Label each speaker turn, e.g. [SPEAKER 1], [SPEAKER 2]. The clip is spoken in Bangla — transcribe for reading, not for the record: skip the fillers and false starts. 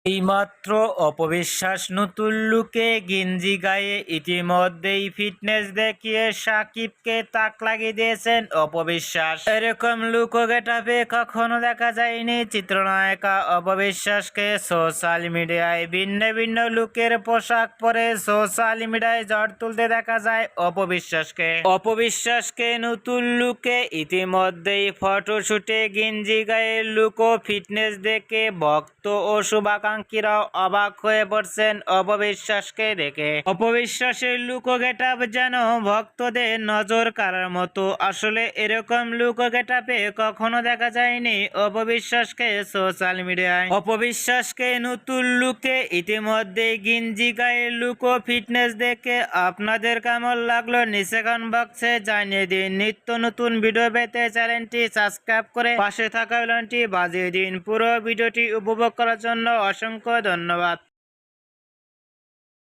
[SPEAKER 1] এইমাত্র অপবিশ্বাস নতুন লুকে গেঞ্জি গায়ে ইতিমধ্যেই ফিটনেস দেখিয়ে সাকিবকে তাক লাগিয়ে দিয়েছেন অপবিশ্বাস। এরকম লুক ও গেটাপে কখনো দেখা যায়নি চিত্রনায়িকা অপবিশ্বাসকে। সোশ্যাল মিডিয়ায় ভিন্ন ভিন্ন লুকের পোশাক পরে সোশ্যাল মিডিয়ায় ঝড় তুলতে দেখা যায় অপবিশ্বাসকে নতুন লুকে ইতিমধ্যেই ফটোশুটে গেঞ্জি গায়ে লুক ও ফিটনেস দেখে ভক্ত ও শুভাকাঙ্ক্ষীরাও অবাক হয়ে পড়ছেন অপবিশ্বাসকে দেখে। অপবিশ্বাসের লুক ও গেটআপ যেন ভক্তদের নজর কাড়ার মতো। আসলে এরকম লুক ও গেটআপে কখনো দেখা যায়নি অপবিশ্বাসকে সোশ্যাল মিডিয়ায়। অপবিশ্বাসকে নতুন লুকে ইতিমধ্যে গেঞ্জি গায়ে লুক ও ফিটনেস দেখে আপনাদের কেমন লাগলো নিচে কমেন্ট বক্সে জানিয়ে দিন। নিত্য নতুন ভিডিও পেতে চ্যানেলটি সাবস্ক্রাইব করে পাশে থাকা বেলটি বাজিয়ে দিন। পুরো ভিডিওটি উপভোগ করার জন্য অসংখ্য ধন্যবাদ।